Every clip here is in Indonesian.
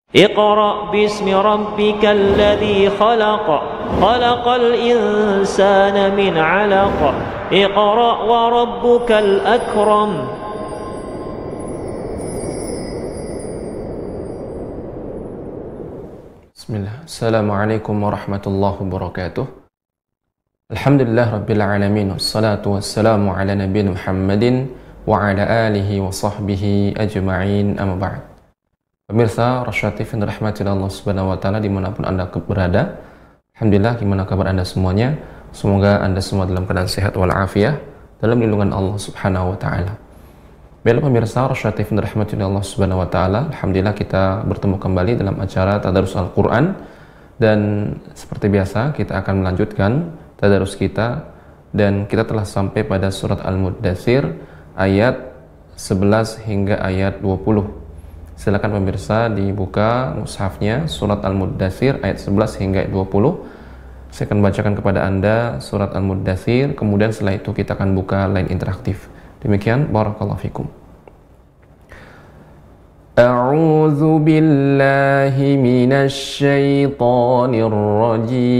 اقرأ باسم ربك الذي خلق خلق الإنسان من علق اقرأ وربك الأكرم. Bismillah. Assalamualaikum warahmatullahi wabarakatuh. Alhamdulillah rabbil alamin. Wassalatu wassalamu ala nabiyina Muhammadin wa ala alihi wa sahbihi ajma'in, amma ba'd. Pemirsa Rasyad TV yang dirahmati Allah Subhanahu wa taala dimanapun Anda berada. Alhamdulillah, gimana kabar Anda semuanya? Semoga Anda semua dalam keadaan sehat walafiat dalam lindungan Allah Subhanahu wa taala. Baiklah pemirsa Rasyad TV yang dirahmati Allah Subhanahu wa taala, alhamdulillah kita bertemu kembali dalam acara Tadarus Al-Qur'an, dan seperti biasa kita akan melanjutkan tadarus kita, dan kita telah sampai pada surat Al-Muddatsir ayat 11 hingga ayat 20. Silakan pemirsa dibuka mushafnya surat Al-Muddatsir ayat 11 hingga ayat 20. Saya akan bacakan kepada Anda surat Al-Muddatsir, kemudian setelah itu kita akan buka line interaktif. Demikian, barakallahu fikum. A'udzu billahi minasy syaithanir rajim.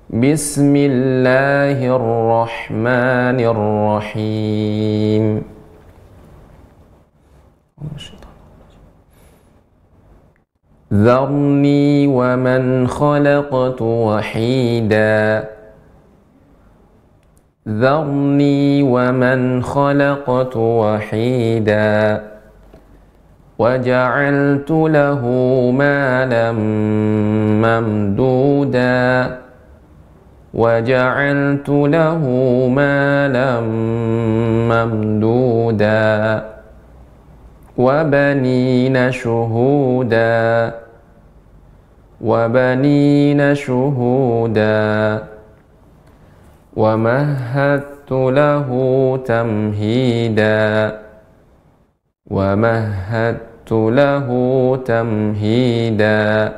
Bismillahirrahmanirrahim. ذرني ومن خلقت وحيدا ذرني ومن خلقت وحيدا وجعلت له مالا ممدودا وجعلت له مالا ممدودا وبنين شهودا وبنين شهودا ومهدت له تمهيدا ومهدت له تمهيدا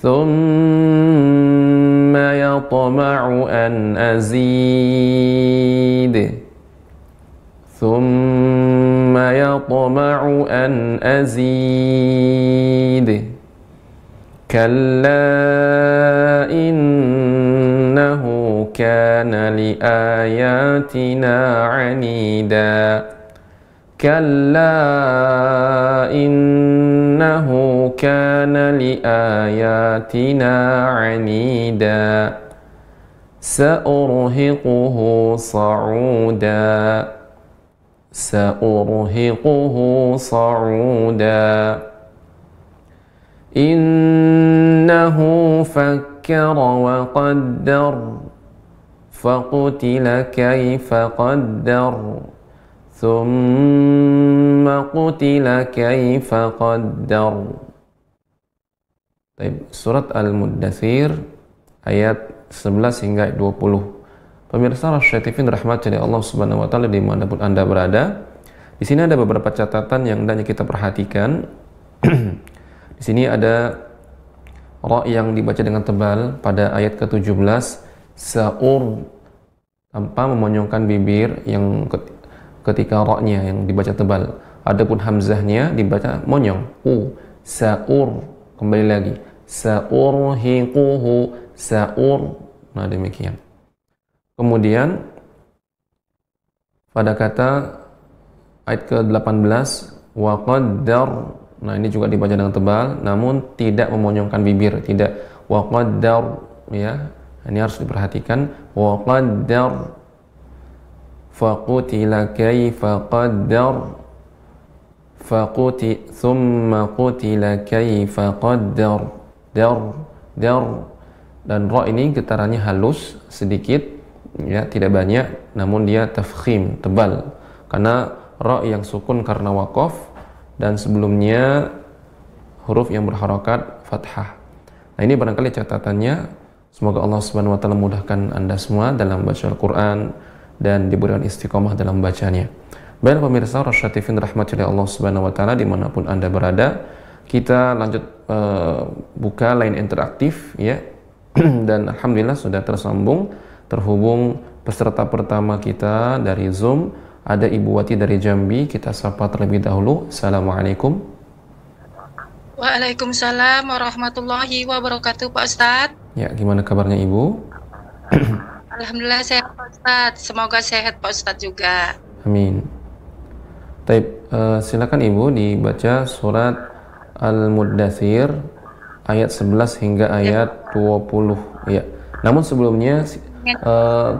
ثم يطمع أن أزيد ثم يطمع أن أزيد كلا إنه كان لآياتنا عنيدا كلا إنه كان لآياتنا عنيدا سأرهقه صعودا سأرهقه صعودا إنه فكر وقدر فقتل كيف قدر ثم قتل كيف قدر. Surat Al-Muddatsir ayat 11 hingga ayat 20. Pemirsa Rasyad TV dirahmati oleh Allah Subhanahu wa taala dimanapun Anda berada. Di sini ada beberapa catatan yang hendaknya kita perhatikan. Di sini ada ra yang dibaca dengan tebal pada ayat ke-17, sa'ur, tanpa memonyongkan bibir yang ketika ra-nya yang dibaca tebal. Adapun hamzahnya dibaca monyong, sa'ur, kembali lagi, sa'urhiquhu, sa'ur. Nah, demikian. Kemudian pada kata ayat ke-18 wa qaddar, nah ini juga dibaca dengan tebal namun tidak memonyongkan bibir, tidak wa qaddar, ya. Ini harus diperhatikan, wa qaddar faqutila kaifa qaddar thumma qutila kaifa qaddar dar. Dan ra ini getarannya halus sedikit, ya, tidak banyak, namun dia tafkhim, tebal, karena ra yang sukun karena waqaf dan sebelumnya huruf yang berharokat fathah. Nah, ini barangkali catatannya. Semoga Allah Subhanahu wa taala mudahkan Anda semua dalam baca Al-Qur'an dan diberikan istiqomah dalam bacanya. Baiklah pemirsa Rasyad TV dirahmati oleh Allah Subhanahu wa taala dimanapun Anda berada, kita lanjut buka line interaktif, ya. Dan alhamdulillah sudah terhubung peserta pertama kita dari Zoom ada Ibu Wati dari Jambi. Kita sapa terlebih dahulu. Assalamualaikum. Waalaikumsalam warahmatullahi wabarakatuh, Pak Ustadz. Ya, gimana kabarnya Ibu? Alhamdulillah sehat, Pak Ustadz. Semoga sehat Pak Ustadz juga. Amin. Baik, silakan Ibu dibaca surat Al-Muddatsir ayat 11 hingga ayat 20. Ya. Namun sebelumnya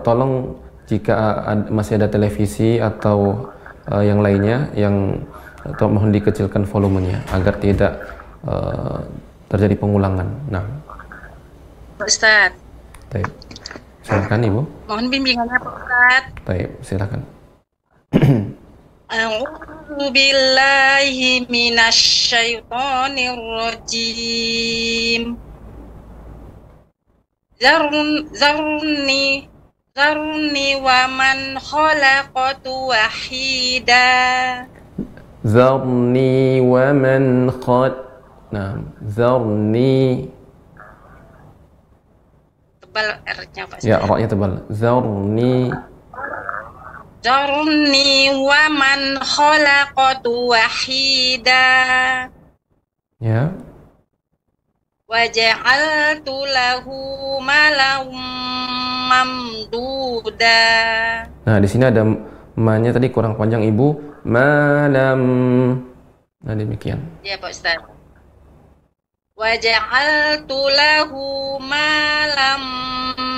tolong jika masih ada televisi atau yang lainnya atau mohon dikecilkan volumenya agar tidak terjadi pengulangan. Nah, Pak Ustadz. baik. Silakan Ibu. Mohon bimbingannya Pak Ustadz. Baik, silakan. A'udzu billahi minasyaitonir rajim. Zarni wa man khalaqtu wahida. Zarni wa man zarni. Tebal R-nya Pak Ya, Ustadz. ra-nya tebal. Zarni wa man khalaqtu wahida. ya. Waja'altu lahu malam mamduda. Nah, di sini ada ma-nya tadi kurang panjang Ibu. Malam. Nah, demikian. Ya Pak Ustaz. Waja'altu lahu malam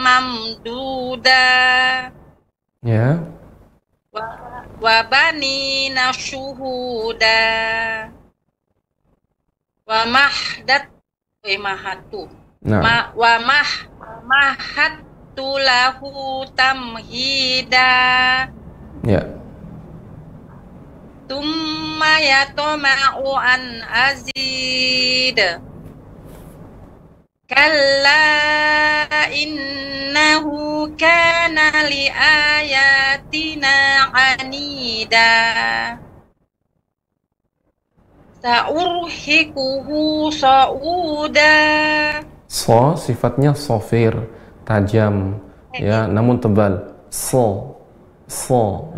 mamduda. Ya. Wa banina syuhuda. Wa mahatu. Nah, Mahattu lahu tamhida. ya. Tumma yatoma'u an azid. Kalla innahu kana li ayatina anida. Sa'urhikuhu sa'uda. Sifatnya sofir, tajam, ya, namun tebal.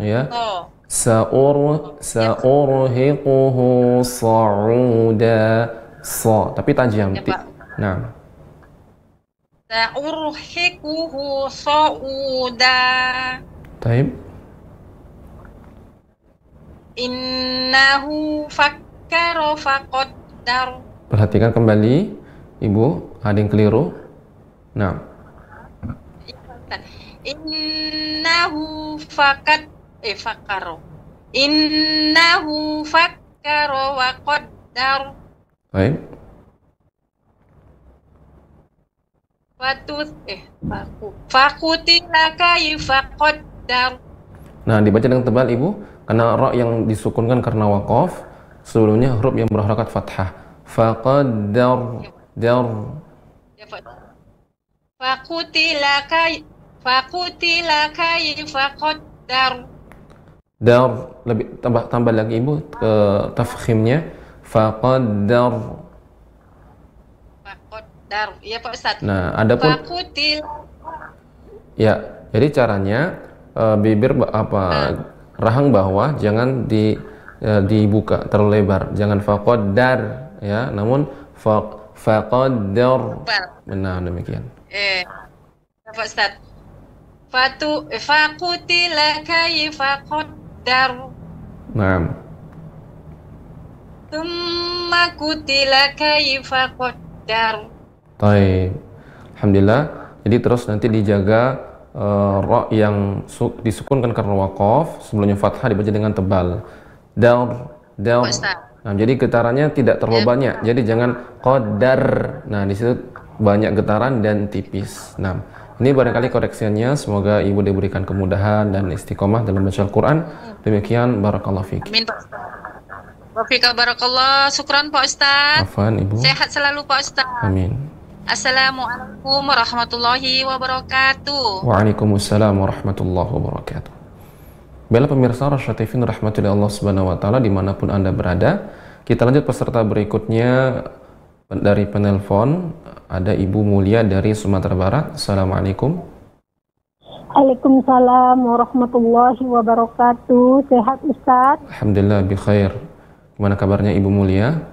Ya. Sa'urhiquhu sa'uda. Tapi tajam. Ya, Pak. Nah. Sa'urhikuhu sa'uda. Taib. Innahu fakkara faqaddar. Perhatikan kembali, Ibu, ada yang keliru. Nah. Innahu fakkara. Innahu fakkara wa qaddar. Baik. Fakutila kaifa qaddar. Nah, dibaca dengan tebal Ibu, karena ra yang disukunkan karena waqaf, sebelumnya huruf yang berharakat fathah. Faqaddar. Ya, Pak. Fakutila kaifa qaddar. Dar lebih tambah lagi Ibu ke tafkhimnya. Faqaddar. Ya Pak Ustadz. Nah, adapun ya, jadi caranya bibir rahang bawah jangan dibuka terlalu lebar, jangan faqaddar ya, namun faqaddar. Benar demikian. Ya Pak Ustadz. Fakutila kaifa qaddar. Naam. Tsumma kutila kaifa qaddar. Baik. Alhamdulillah. Jadi terus nanti dijaga ra yang disukunkan karena waqaf, sebelumnya fathah dibaca dengan tebal. Dar. Nah, jadi getarannya tidak terlalu banyak. Jadi jangan qadar. Nah, di situ banyak getaran dan tipis. Nah, ini barangkali koreksiannya. Semoga Ibu diberikan kemudahan dan istiqomah dalam baca Al-Quran. Demikian, barakallahu fiik. Amin Pak Ustaz. Wafika barakallah. Syukran Pak Ustaz. Afwan Ibu. Sehat selalu Pak Ustaz. Amin. Assalamualaikum warahmatullahi wabarakatuh. Waalaikumsalam warahmatullahi wabarakatuh. Bela pemirsa Rasyattifin rahmatullahi Allah subhanahu wa ta'ala dimanapun Anda berada, kita lanjut peserta berikutnya dari penelpon. Ada Ibu Mulia dari Sumatera Barat. Assalamualaikum. Waalaikumsalam warahmatullahi wabarakatuh. Sehat Ustaz? Alhamdulillah bi khair. Gimana kabarnya Ibu Mulia?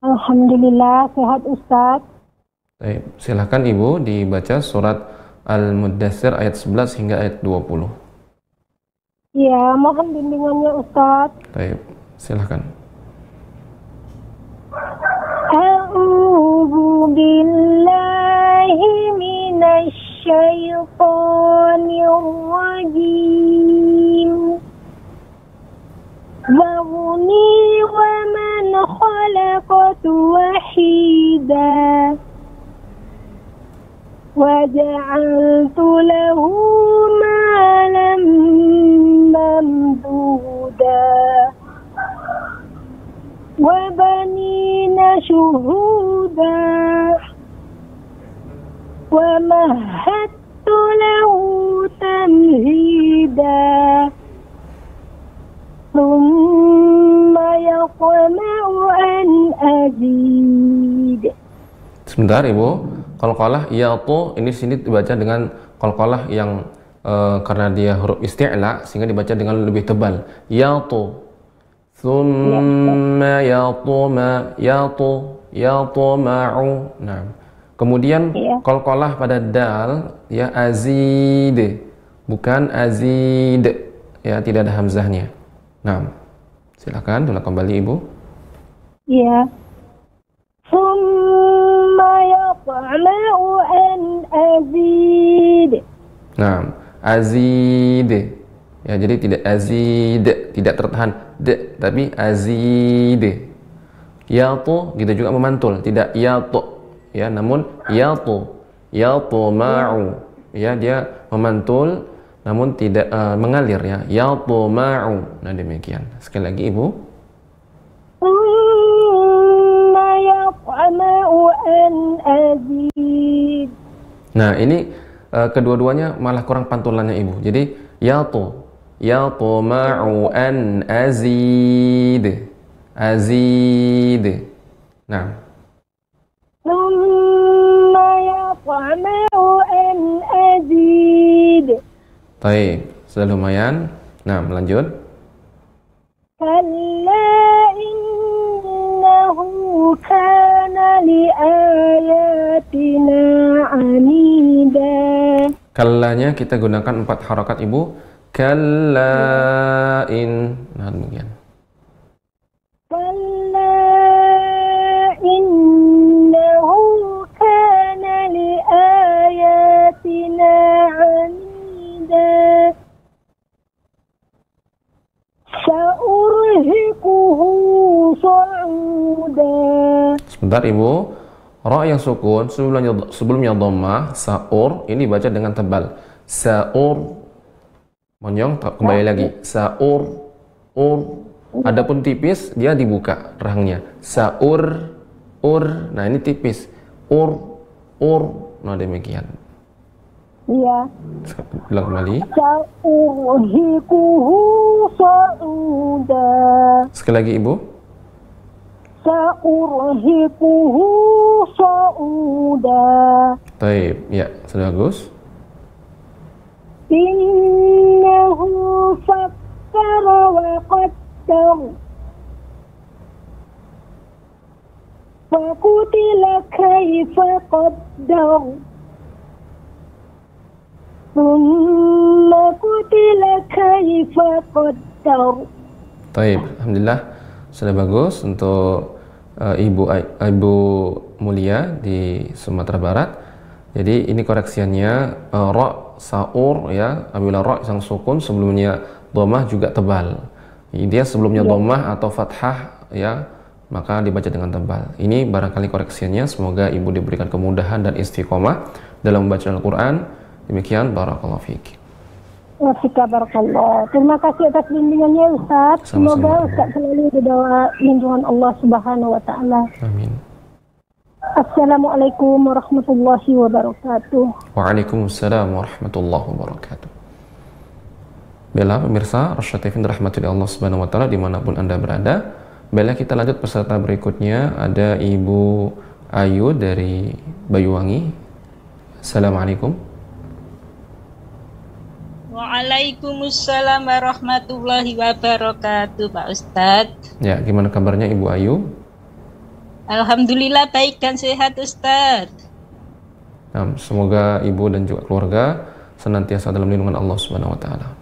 Alhamdulillah sehat Ustaz. Baik, silahkan Ibu dibaca surat Al-Muddatsir ayat 11 hingga ayat 20. Ya, mohon bimbingannya Ustaz. Baik, silahkan. A'udzu billahi minasy syaithanir rajim. Zarni wa man khalaqtu wahida wa ja'altu lahu malan mamduda wa banina shuhuda wa mahattu lahu tamhida thumma yaqma'u an azid. Sebentar Ibu, qalqalah yatu ini sini dibaca dengan qalqalah yang karena dia huruf isti'la sehingga dibaca dengan lebih tebal. Yatu. Thumma yatuma yatuma'u. Nah. Kemudian qalqalah pada dal ya azid, bukan azid. Ya, tidak ada hamzahnya. Nah. Silakan ulang kembali Ibu. Ya. Thumma yatma'u an azid. Nah, azid. Ya, jadi tidak azid, tidak tertahan d, tapi azid. Yatu gitu juga memantul, tidak yatu. Ya, namun yatuma'u. Ya, dia memantul namun tidak mengalir ya. Yatuma'u. Nah, demikian. Sekali lagi Ibu. Thumma yatma'u an azid. Nah, ini kedua-duanya malah kurang pantulannya Ibu. Jadi yatuma'u an azid. Azid. Nah. Thumma yatma'u an azid. Baik, sudah lumayan. Nah, lanjut. Kalla innahu kana li ayatina anida. Kallanya kita gunakan 4 harakat Ibu. Kallain. Nah, demikian. Kalla innahu kana li ayatina anida. Sa'urhiquhu sa'uda. Sebentar Ibu. Ra yang sukun sebelumnya dhammah, sa'ur ini baca dengan tebal. Sa'ur. Monyong kembali lagi. Sa'ur. Ur. Adapun tipis dia dibuka rahangnya. Sa'ur. Ur. Nah, ini tipis. Ur. Nah, demikian. Iya. Ulang kembali. Sa'urhiquhu sa'uda. Sekali lagi Ibu. Sa'urhiquhu sa'uda. Baik, ya, sudah bagus. Innahu fakkara wa qaddar. Faqutila kaifa qaddar. Thumma qutila kaifa qaddar. Baik, alhamdulillah sudah bagus untuk Ibu Mulia di Sumatera Barat. Jadi ini koreksiannya ra sa'ur ya, apabila ra yang sukun sebelumnya dhammah juga tebal. Dia sebelumnya dhammah atau fathah ya, maka dibaca dengan tebal. Ini barangkali koreksiannya. Semoga Ibu diberikan kemudahan dan istiqomah dalam membaca Al-Qur'an. Demikian, barakallahu fiik. Wafika barakallah. Terima kasih atas bimbingannya Ustaz. Semoga Ustaz selalu di bawah lindungan Allah Subhanahu wa taala. Amin. Assalamualaikum warahmatullahi wabarakatuh. Waalaikumsalam warahmatullahi wabarakatuh. Baiklah pemirsa Rasyad TV dirahmati Allah Subhanahu wa taala dimanapun Anda berada. Baiklah kita lanjut peserta berikutnya. Ada Ibu Ayu dari Banyuwangi. Assalamualaikum. Waalaikumsalam warahmatullahi wabarakatuh, Pak Ustadz. Ya, gimana kabarnya Ibu Ayu? Alhamdulillah baik dan sehat, Ustadz. Nah, semoga Ibu dan juga keluarga senantiasa dalam lindungan Allah Subhanahu wa taala.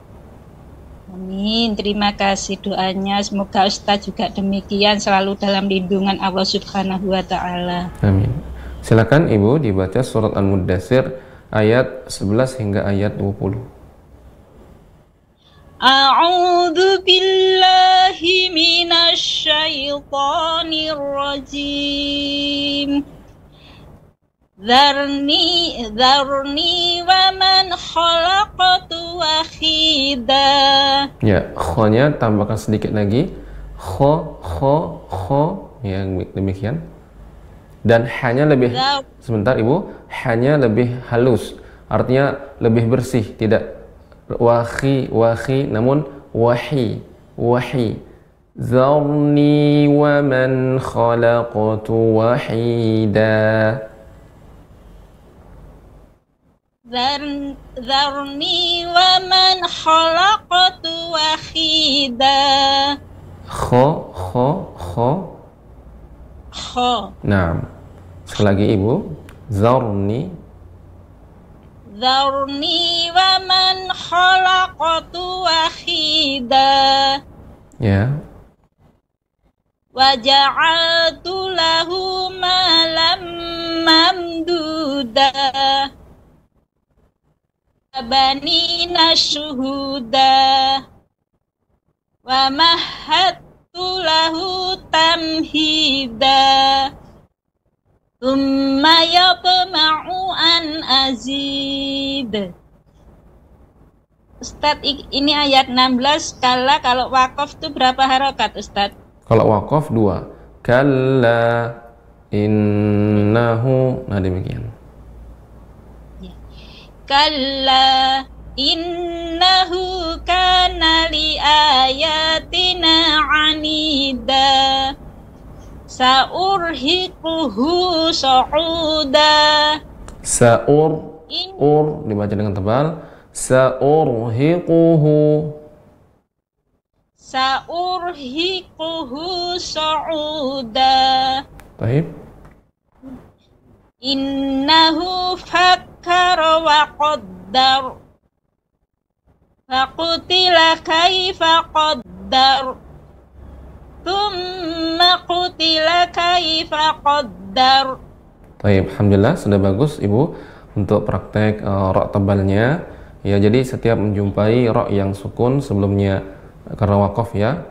Amin. Terima kasih doanya. Semoga Ustadz juga demikian, selalu dalam lindungan Allah Subhanahu wa taala. Amin. Silakan Ibu dibaca surat Al-Muddatsir ayat 11 hingga ayat 20. A'udzu billahi minasy syaithanir rajim. Dzarni wa man khalaqtu wahida. Ya, kho-nya tambahkan sedikit lagi. Kho, yang demikian. Dan hanya lebih, sebentar Ibu, hanya lebih halus. Artinya lebih bersih, tidak wahi, namun wahi. Zarni wa man khalaqtu wahida. Zarni wa man khalaqtu wahida. Kho. Nah, sekali lagi Ibu. Zarni wa man khalaqtu wahida. Ya. Wa ja'altu lahu malam mamduda. Banina syuhuda. Wa mahattu lahu tamhida. Tsumma yatma'u an azid. Ustadz, ini ayat 16. Kalau wakaf itu berapa harokat, Ustadz? Kalau wakaf 2. Kalla innahu. Nah, demikian. Kalla innahu kana li ayatina anida. Sa'urhiquhu sa'uda. Dibaca dengan tebal. Sa'urhiquhu sa'uda. Baik. Innahu fakkara wa qaddar. Faqutila kaifa qaddar. Tsumma qutila kaifa qaddar. Baik, alhamdulillah sudah bagus Ibu untuk praktek ra tebalnya. Ya, jadi setiap menjumpai ra yang sukun sebelumnya karena wakaf ya.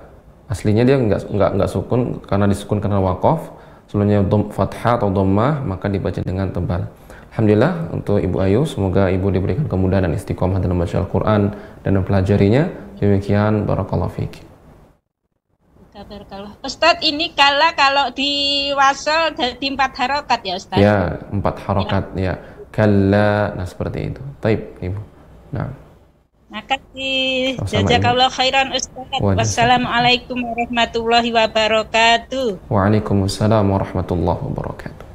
Aslinya dia enggak sukun karena disukun karena wakaf. Sebelumnya fathah atau dhammah maka dibaca dengan tebal. Alhamdulillah untuk Ibu Ayu, semoga Ibu diberikan kemudahan dan istiqomah dalam membaca Al-Qur'an dan mempelajarinya. Demikian, barakallahu fiik. Ustadz, ini kalau di wasal jadi 4 harokat ya Ustadz? Ya, 4 harokat ya. Kalla, nah seperti itu. Taib, Ibu. Nah. Makasih. Jazakallah khairan Ustadz. Wassalamualaikum warahmatullahi wabarakatuh. Waalaikumsalam warahmatullahi wabarakatuh.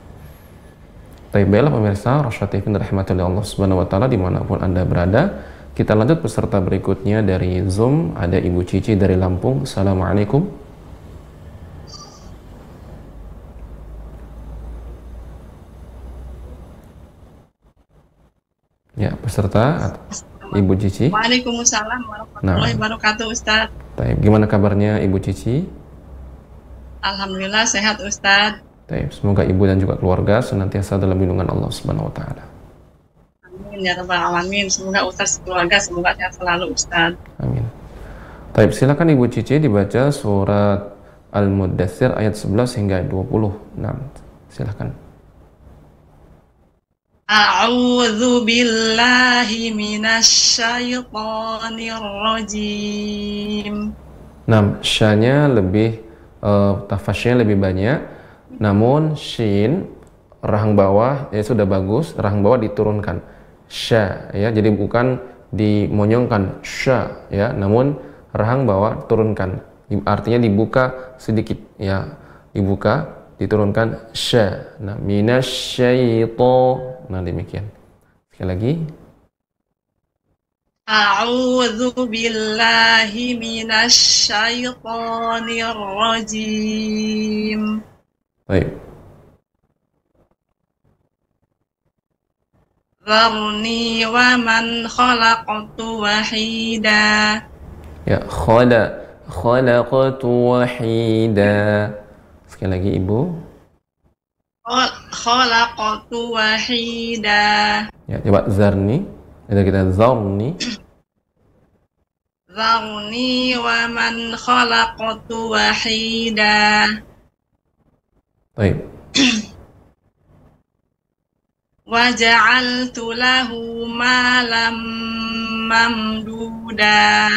Taib, baiklah pemirsa Rosyad TV dirahmati oleh Allah Subhanahu wa taala dimanapun Anda berada. Kita lanjut peserta berikutnya dari Zoom. Ada Ibu Cici dari Lampung. Assalamualaikum. Ya, peserta Ibu Cici. Waalaikumsalam warahmatullahi wabarakatuh, Ustadz. Taib, gimana kabarnya Ibu Cici? Alhamdulillah sehat, Ustadz. Taib, semoga Ibu dan juga keluarga senantiasa dalam lindungan Allah Subhanahu wa taala. Amin ya rabbal alamin. Semoga Ustadz keluarga semoga sehat selalu, Ustadz. Amin. Taib, silakan Ibu Cici dibaca surat Al-Muddatsir ayat 11 hingga 20. Nah, silakan. A'udzu billahi minasy syaithanir rajim. Nah, sya-nya lebih tafasnya lebih banyak, namun shin rahang bawah ya sudah bagus, rahang bawah diturunkan. Sya ya, jadi bukan dimonyongkan sya ya, namun rahang bawah turunkan. Artinya dibuka sedikit ya, dibuka diturunkan sya. Nah, minasyaito. Nah, demikian. Sekali lagi. A'udzu billahi minasy syaithanir rajim. Baik. Dzarni wa man khalaqtu wahida. Ya, khalaqtu wahida. Sekali lagi Ibu. Khalaqtu wahida. Ya, coba zarni. Kita zarni. Zarni wa man khalaqtu wahida. Baik. Wa ja'altu lahu malam mamduda.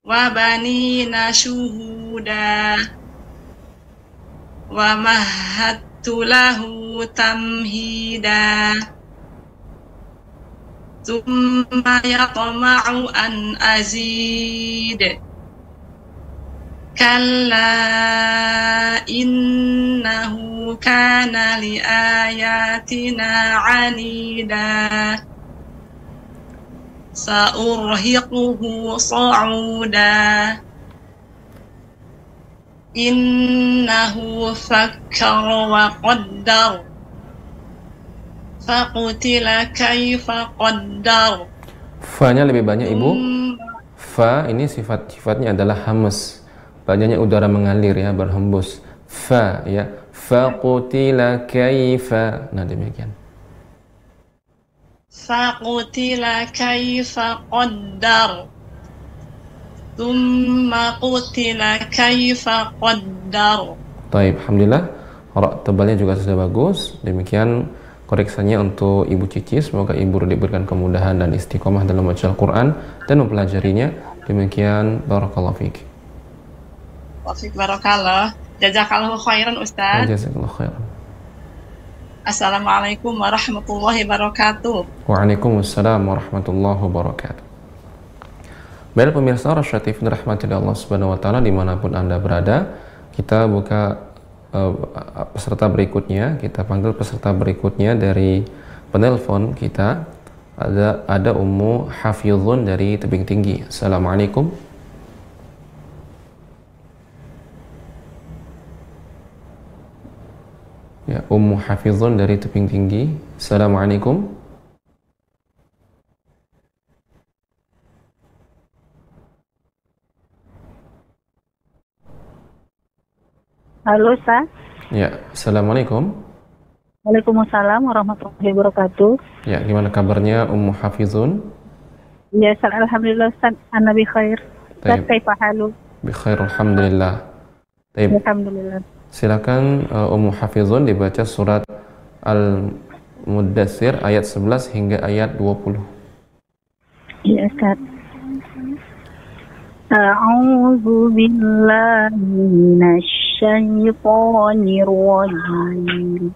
Wa banina syuhuda. Wa mahattu lahu tamhida. Tsumma yatma'u an azid. Kalla innahu kana li ayatina 'anida. Sa'urhiquhu sa'uda. Innahu fakkara wa qaddar. Faqutila kaifa qaddar. Fa-nya lebih banyak Ibu. Fa ini sifatnya adalah hamas. Banyaknya udara mengalir ya, berhembus. Fa ya. Faqutila kaifa. Nah, demikian. Faqutila kaifa qaddar. Tsumma qutila kaifa qaddar. Baik, alhamdulillah. Ra tebalnya juga sudah bagus. Demikian koreksinya untuk Ibu Cici. Semoga Ibu diberikan kemudahan dan istiqomah dalam membaca Al-Quran dan mempelajarinya. Demikian, barakallahu fiik. Wafik barakallah. Jazakallahu khairan Ustaz. Jazakallahu khairan. Assalamualaikum warahmatullahi wabarakatuh. Waalaikumsalam warahmatullahi wabarakatuh. Baiklah pemirsa Rasyatif dirahmati Allah Subhanahu wa taala dimanapun Anda berada, kita buka peserta berikutnya. Kita panggil peserta berikutnya dari penelpon kita. Ada Ummu Hafizun dari Tebing Tinggi. Assalamualaikum. Ya, Ummu Hafizun dari Tebing Tinggi. Assalamualaikum. Halo, Ustaz. Ya, Assalamualaikum. Waalaikumsalam warahmatullahi wabarakatuh. Ya, gimana kabarnya Ummu Hafizun? Ya, Ustaz, alhamdulillah, Ustaz. Ana bi khair. Ustaz, kaifa halu? Bi khair, alhamdulillah. Taib. Alhamdulillah. Silakan Ummu Hafizun dibaca surat Al-Muddatsir ayat 11 hingga ayat 20. Ya, Ustaz. A'udzu billahi minasy syaithanir rajim.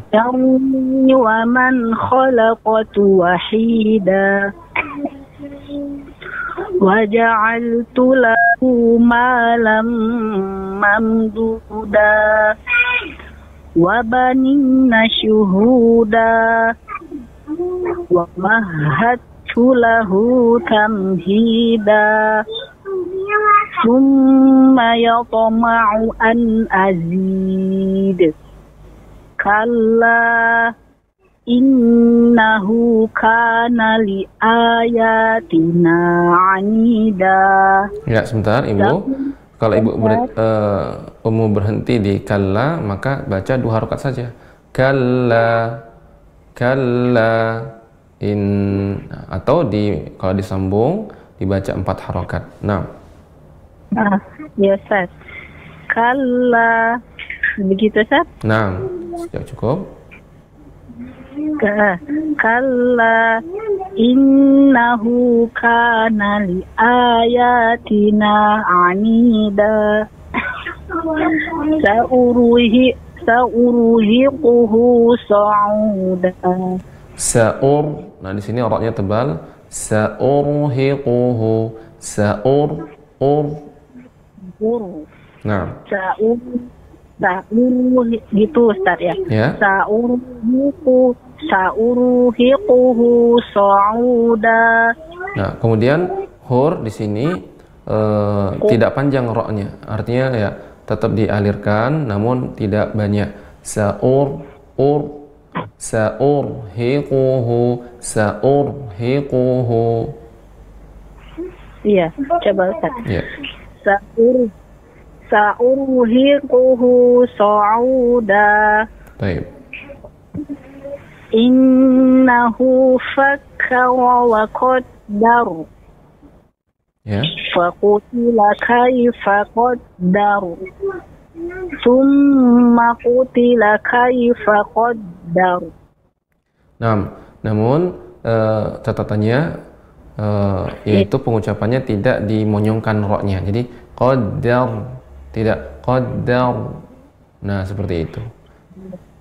Dzarni wa man khalaqtu wahida. Wa ja'altu lahu malam mamduda. Wa banina syuhuda. Wa mahattu lahu tamhida. Tsumma yatma'u an azid. Kalla innahu kana li ayatina 'anida. Ya, sebentar Ibu. Kalau Ibu Ummu berhenti di kalla, maka baca 2 harokat saja. Kalla, kalla, atau kalau disambung dibaca 4 harokat. Nah. Ya, Ustaz. Kalla. Begitu, Ustaz? Nah, sudah cukup. Kalla innahu kana li ayatina 'anida. Sa'uruhiquhu sa'uda. Sa'ur. Nah, di sini ra'nya tebal. Sa'urhiquhu. Nah. Sa'ur gitu, Ustaz ya. Ya. Sa'urhiquhu Sa'uruhiquhu sa'uda. Nah, kemudian hur di sini tidak panjang roknya, artinya ya tetap dialirkan namun tidak banyak. Sa'urhiquhu. Iya, coba Ustaz. Ya. Sa'uruhiquhu sa'uda. Baik. Innahu fakkara wa qaddar. Ya. Faqutila kaifa qaddar. Tsumma qutila kaifa qaddar. Nah, namun catatannya yaitu pengucapannya tidak dimonyongkan roknya. Jadi qaddar, tidak qaddar. Nah, seperti itu.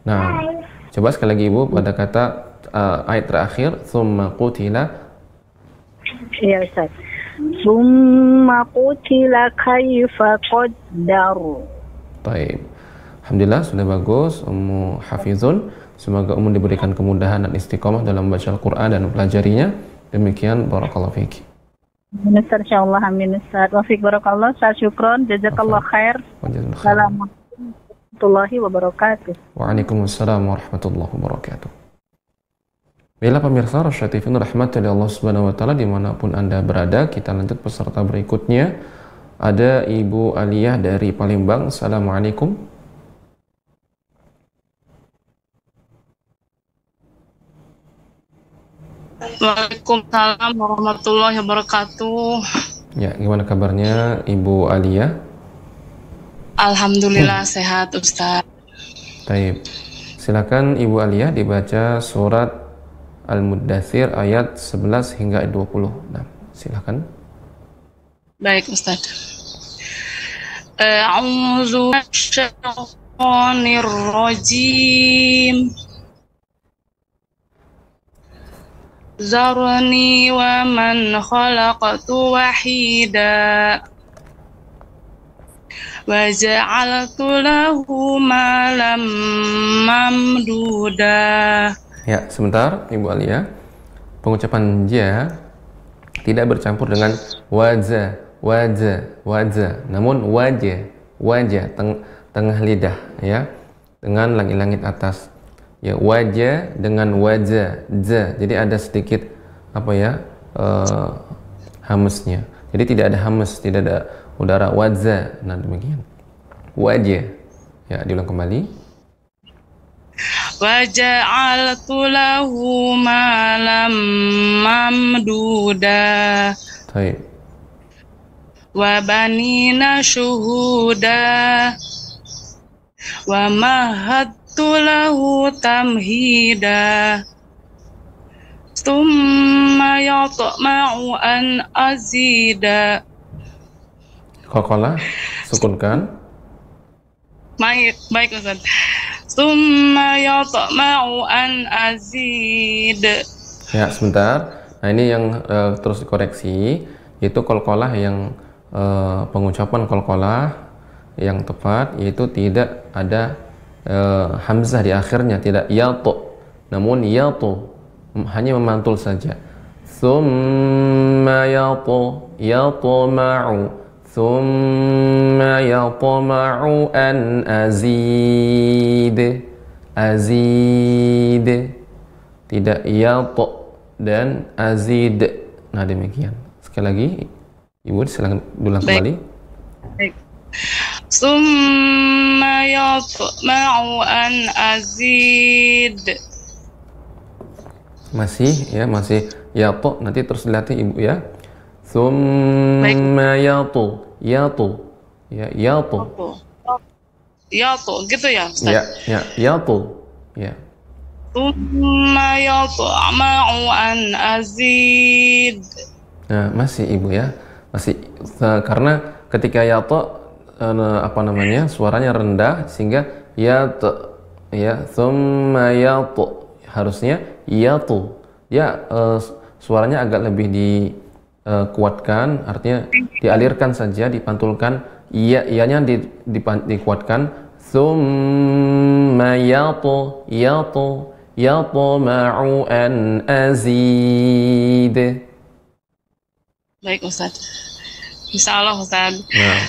Nah, coba sekali lagi Ibu pada kata ayat terakhir tsumma qutila. Iya Ustaz. Tsumma qutila kaifa qaddar. Baik. Alhamdulillah sudah bagus Ummu Hafizun. Semoga Ummu diberikan kemudahan dan istiqomah dalam membaca Al-Qur'an dan mempelajarinya. Demikian barakallahu fiki. Amin Ustaz, insyaallah. Amin Ustaz. Wa fiik barakallah. Ustaz, syukron. Jazakallah khair. Assalamualaikum warahmatullahi wabarakatuh. Waalaikumsalam warahmatullahi wabarakatuh. Baiklah pemirsa Rasyad TV rahmati Allah Subhanahu wa taala dimanapun Anda berada, kita lanjut peserta berikutnya. Ada Ibu Aliyah dari Palembang. Assalamualaikum. Waalaikumsalam warahmatullahi wabarakatuh. Ya, gimana kabarnya Ibu Aliyah? Alhamdulillah sehat Ustaz. Baik. Silakan Ibu Aliyah dibaca surat Al-Muddatsir ayat 11 hingga 20. Nah, silakan. Baik Ustaz. A'udzu minasyaitonir rajim. Zarni wa man khalaqtu wahida wa ja'altu lahu malam mamduda. Ya, sebentar Ibu Aliyah. Pengucapan ja tidak bercampur dengan wajah, namun wajah tengah lidah ya, dengan langit-langit atas. Ya, wajah dengan wajah, jadi ada sedikit apa ya, hamesnya. Jadi tidak ada hames, tidak ada udara wajah. Nah, demikian. Wajah. Ya, diulang kembali. Waja'altu lahu malam mamduda. Baik. Wa banina syuhuda. Wa mahattu lahu tamhida. Tsumma yatma'u an azida. Qalqalah sukunkan. Baik Ustaz. Tsumma yatma'u an azid. Ya, sebentar. Nah, ini yang terus dikoreksi, yaitu qalqalah yang pengucapan qalqalah yang tepat, yaitu tidak ada hamzah di akhirnya, tidak yatu, namun yatu, hanya memantul saja. Tsumma yatma'u, tsumma yatma'u an azid, tidak yatu dan azid. Nah, demikian. Sekali lagi Ibu silakan ulang kembali. Baik. Tsumma yatma'u an azid. Masih ya, masih yatu, nanti terus dilatih Ibu ya. Tsumma yatu. Ya, yatu. Yatu gitu ya Ustaz? Ya, yatu. Ya. Tsumma yatma'u an azid. Nah, masih Ibu ya. Masih karena ketika yatu suaranya rendah sehingga yatu ya, tsumma yatu harusnya yatu. Ya, suaranya agak lebih dikuatkan, artinya dialirkan saja, dipantulkan. Iyanya dikuatkan. Tsumma yatu, yatma'u an azid. Baik Ustaz. Insya Allah Ustaz. Nah,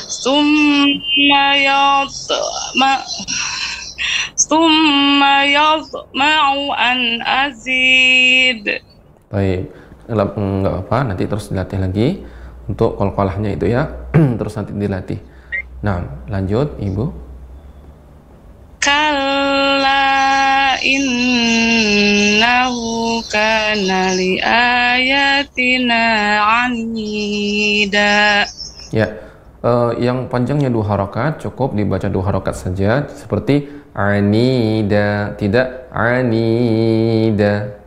Summa yatma'u an azid. baik. Enggak apa-apa, nanti terus dilatih lagi untuk qalqalahnya itu ya. Terus nanti dilatih. Nah, lanjut Ibu. Kalla innahu kana li ayatina anida. Ya, yang panjangnya 2 harakat cukup dibaca 2 harakat saja, seperti anida, tidak anida.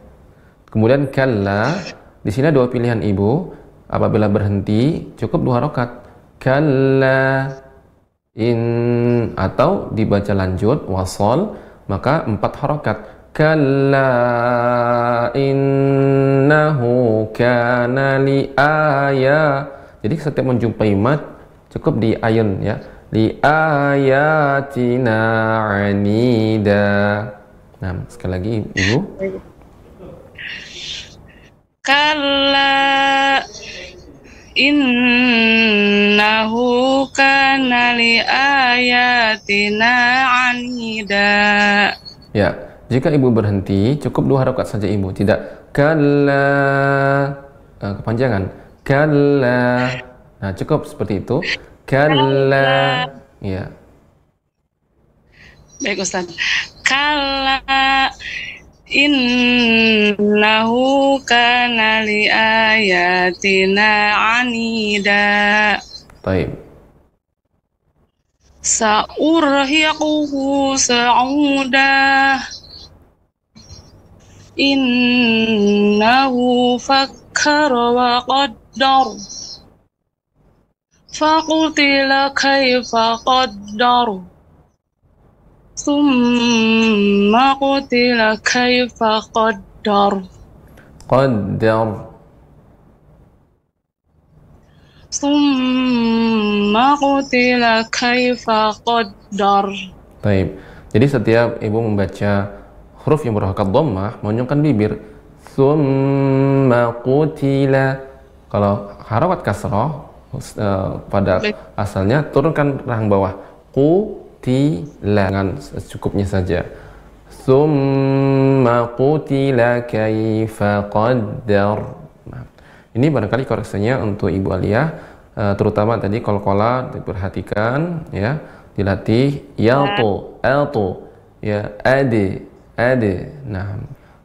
Kemudian kalla, di sini 2 pilihan Ibu. Apabila berhenti cukup 2 harakat. Kalla atau dibaca lanjut wasol, maka 4 harakat. Kalla innahu kana li ayat. Jadi setiap menjumpai mat cukup di ayun ya. Li ayatina anida. Nah, sekali lagi Ibu. Kalla innahu kana li ayatina anida. Ya, jika Ibu berhenti cukup 2 harakat saja Ibu, tidak kalla kepanjangan. Kalla. Nah, cukup seperti itu. Kalla. Ya. Baik Ustaz. Kalla innahu kana li ayatina anida. Baik. Sa'urhiquhu sa'uda. Innahu fakkara wa qaddar. Faqutila kaifa qaddar. Summa qutila kaifa qaddar. Qaddar. Summa qutila kaifa qaddar. Baik. Jadi setiap Ibu membaca huruf yang berharakat dhammah, menunjukkan bibir. Summa qutila. Kalau harakat kasrah pada asalnya turunkan rahang bawah. Qutila dengan secukupnya saja. Summa qutila kaifa qaddar. Nah, ini barangkali koreksinya untuk Ibu Aliyah, terutama tadi qalqalah diperhatikan ya, dilatih yaltu, altu, ya, ade. Nah,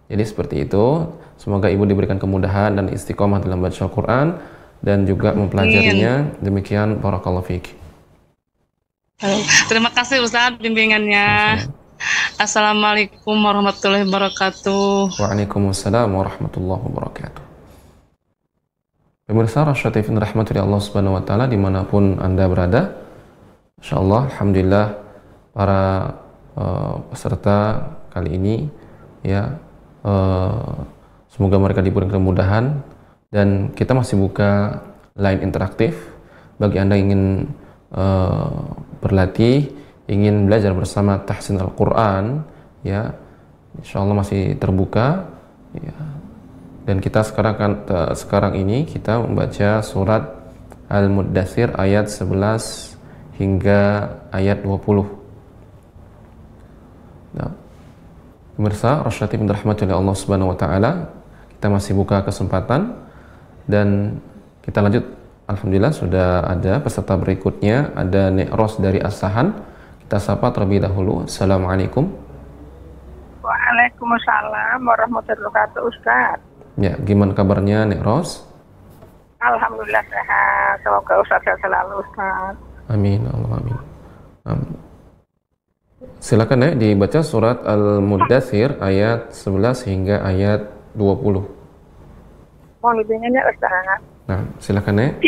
jadi seperti itu. Semoga Ibu diberikan kemudahan dan istiqomah dalam baca Al-Quran dan juga mempelajarinya. Demikian, barakallahu fiik. Terima kasih Ustaz bimbingannya. Assalamualaikum warahmatullahi wabarakatuh. Waalaikumsalam warahmatullahi wabarakatuh. Pemirsa Rasyatif rahmati Allah Subhanahu wa taala dimanapun Anda berada. Insyaallah alhamdulillah para peserta kali ini ya, semoga mereka diberikan kemudahan, dan kita masih buka line interaktif bagi Anda yang ingin berlatih, ingin belajar bersama tahsin Al-Quran ya, insyaallah masih terbuka ya. Dan kita sekarang ini kita membaca surat Al-Muddatsir ayat 11 hingga ayat 20. Nah, pemirsa Rasyatif dirahmati oleh Allah Subhanahu wa taala, kita masih buka kesempatan dan kita lanjut. Alhamdulillah sudah ada peserta berikutnya, ada Nek Ros dari Asahan. Kita sapa terlebih dahulu. Assalamualaikum. Waalaikumsalam warahmatullahi wabarakatuh, Ustaz. Ya, gimana kabarnya Nek Ros? Alhamdulillah sehat. Semoga Ustaz sehat selalu, Ustaz. Amin, Allah amin. Silakan Nek dibaca surat Al-Muddatsir ayat 11 hingga ayat 20. Mohon bimbingannya, Ustaz. Nah, silakan Nek.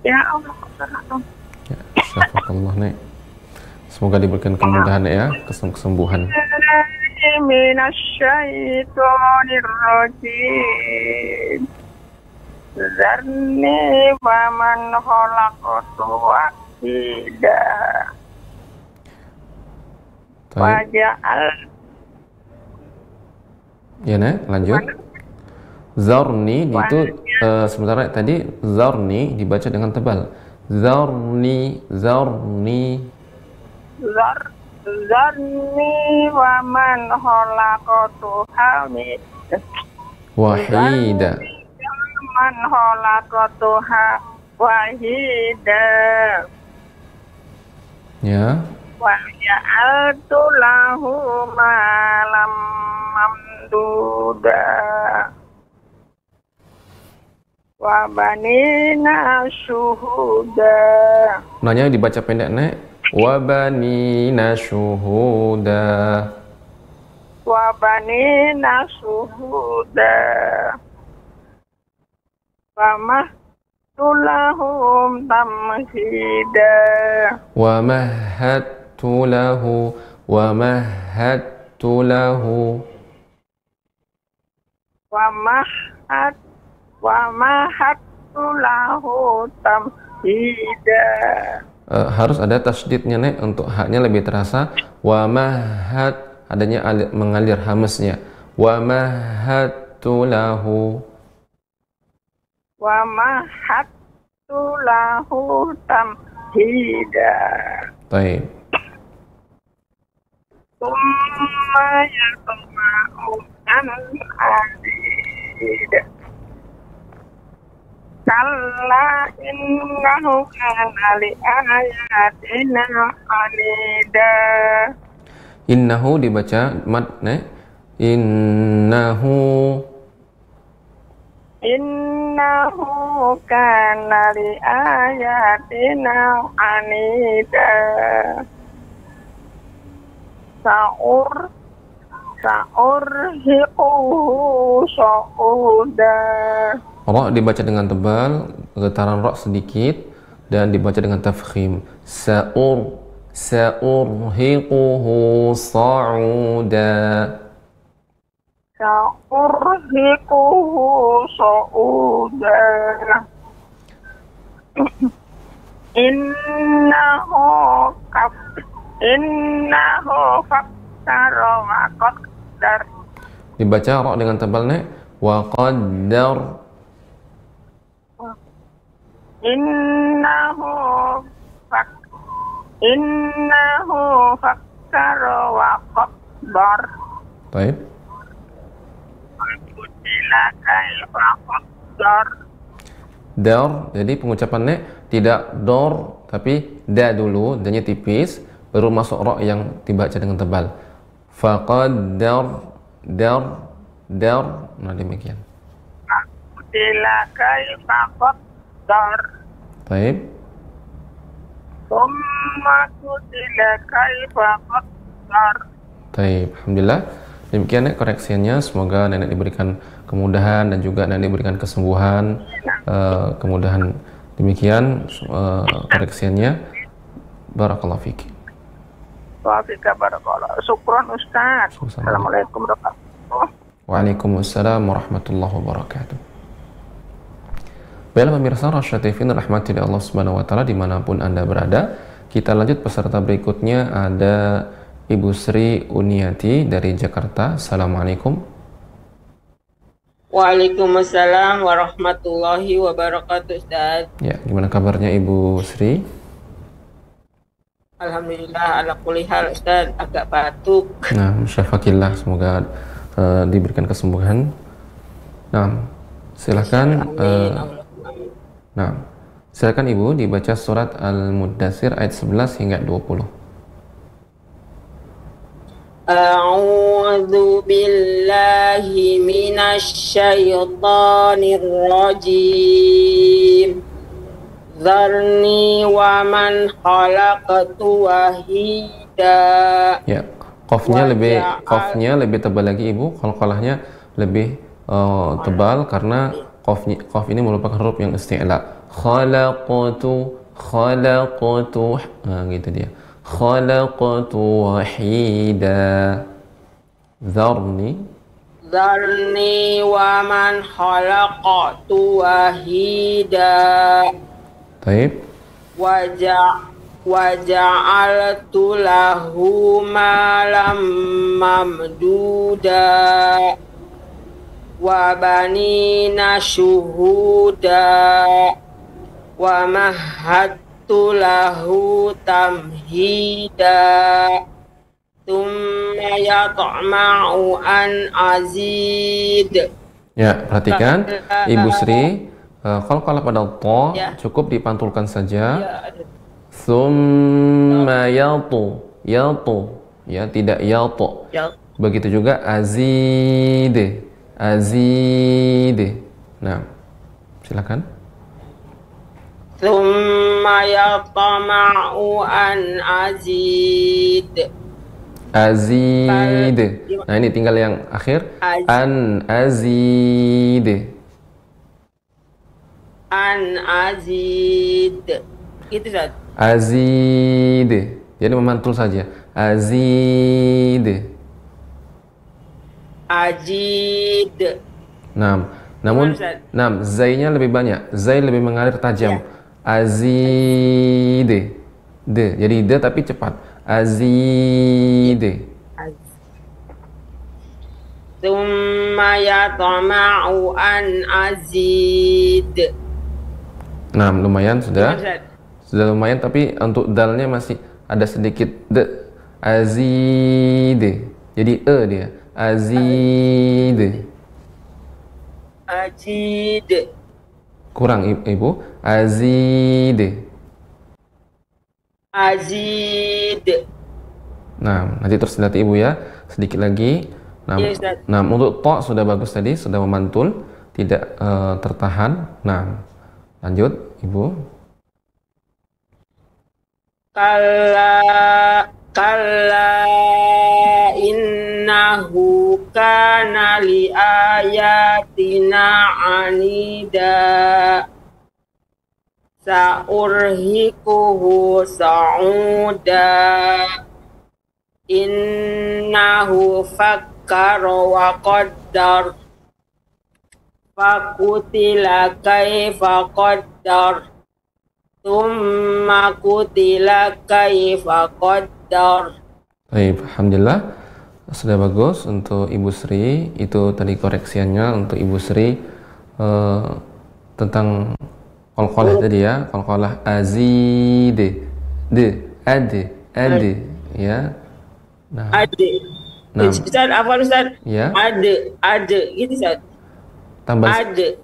Ya Allah. Ya, syafakallah Nek. Semoga diberikan kemudahan Nek ya, kesembuhan. Zarni wa man khalaqtu wahida. Waja'al. Ya, Nek, lanjut. Zarni itu sementara tadi zarni dibaca dengan tebal. Zarni. Zarni wa man khalaqtu wahida. Man khalaqtu wahida. Ya. Wa ja'altu lahu malam mamduda. Wa banina syuhuda. Nanya dibaca pendek, Nek. Wa banina syuhuda. Wa banina syuhuda. Wa mahtulahum tamhida. Wa mahattu lahu. Wa mahattu lahu. Wa mahattu lahu tamhida. Harus ada tasydidnya, Nek, untuk haknya lebih terasa. Wa mahat, adanya mengalir hamesnya. Wa mahattu lahu. Wa mahattu lahu tamhida. Baik. Summa yatma'u an azid. Kalla innahu kana li ayatina anida. Innahu dibaca mad, Nek. Innahu kana li ayatina anida. Sa'urhiquhu sa'uda. Ra dibaca dengan tebal, getaran ra sedikit, dan dibaca dengan tafkhim. Sa'urhiquhu sa'uda. Sa'urhiquhu sa'uda. Innahu fakkara wa qaddar. Dibaca ra dengan tebal, Nek. Wa qaddar. Innahu fakkara wa qaddar. Baik. Dar, jadi pengucapan Nek tidak dor, tapi da dulu, danya tipis, baru masuk ra yang dibaca dengan tebal. Faqaddar, dar. Nah, demikian. Baik. Baik, alhamdulillah. Demikian, Nek, koreksinya. Semoga Nenek diberikan kemudahan dan juga Nenek diberikan kesembuhan, kemudahan. Demikian koreksinya. Barakallahu fiik. Syukran Ustaz. Assalamualaikum warahmatullahi wabarakatuh. Waalaikumsalam warahmatullahi wabarakatuh. Baiklah pemirsa Rasya TV rahmati Allah Subhanahu wa taala dimanapun Anda berada. Kita lanjut peserta berikutnya, ada Ibu Sri Uniati dari Jakarta. Assalamualaikum. Waalaikumsalam warahmatullahi wabarakatuh, Ustaz. Ya, gimana kabarnya Ibu Sri? Alhamdulillah ala kulli hal, Ustaz, agak batuk. Nah, musyafakillah, semoga diberikan kesembuhan. Nah, silakan. Silakan Ibu dibaca surat Al-Muddatsir ayat 11 hingga 20. A'udzu billahi minasy syaithanir rajim. Zarni wa man khalaqtu wahida. Ya, qafnya lebih tebal lagi, Ibu. Qalqalahnya lebih tebal karena qaf ini merupakan huruf yang isti'la. Khalaqtu, nah, gitu dia. Khalaqtu wahida. Zarni wa man khalaqtu wahida. Baik. waja'altu lahu malam mamduda wa banina syuhuda wa mahattu lahu tamhida thumma yatma'u an azid. Ya, perhatikan Ibu Sri, qalqalah pada to cukup dipantulkan saja. Thumma yatu, ya, tidak yatu. Begitu juga azid, azid. Nah, silakan. Thumma yatma'u an azid. Azid. Nah, ini tinggal yang akhir. An azid. An azid. Itu Ustaz. Azid. Jadi memantul saja. Azid. Ajid. Namun zainya lebih banyak. Zai lebih mengalir tajam. Azid. Jadi d tapi cepat. Azid. Tsumma yatma'u an azid. Nah, lumayan sudah. Sudah lumayan, tapi untuk dalnya masih ada sedikit d. Azid. Jadi dia. Azid. Ajid. Kurang Ibu. Azid. Azid. Nah, nanti terus lihat Ibu ya. Sedikit lagi. Nah, untuk to sudah bagus tadi, sudah memantul, tidak tertahan. Nah, lanjut Ibu. Kalla innahu kana li ayatina anida. Sa'urhikuhu sa'uda. Innahu fakkara wa qaddar. Fakutila kaifa qaddar. Tsumma kutila kaifa qaddar. Baik, alhamdulillah sudah bagus untuk Ibu Sri. Itu tadi koreksiannya untuk Ibu Sri tentang qalqalah tadi ya, qalqalah azid, ad, ya. Nah, Ustaz, apa Ustaz? Ya. Ada, gitu Ustaz. Tambah. Ada.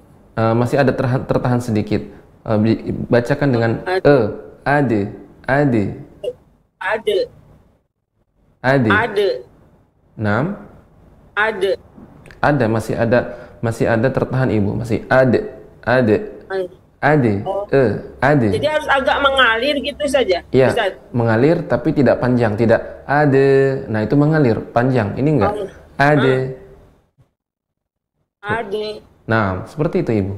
Masih ada tertahan sedikit. Bacakan dengan ada. Nam. Ada, masih ada tertahan Ibu, masih ada. Ada. Jadi harus agak mengalir gitu saja. Iya, mengalir tapi tidak panjang, tidak ada. Nah, itu mengalir panjang. Ini enggak. Ada. Nah, seperti itu Ibu.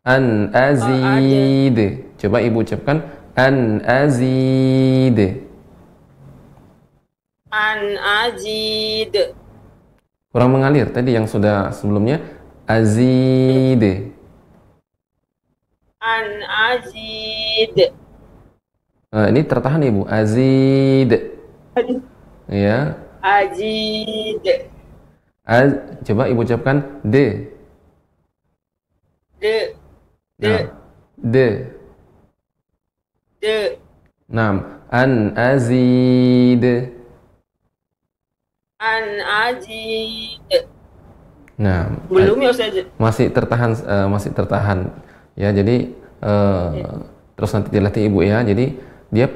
An azid. Coba Ibu ucapkan an azid. An azid. Kurang mengalir tadi yang sudah sebelumnya azid. An azid. Ini tertahan Ibu, azid. Ya. Azid. Coba Ibu ucapkan d. D. Nah, an azid. An azid. Nah, belum ya Ustaz? Masih tertahan. Ya, jadi terus nanti dilatih Ibu ya. Jadi dia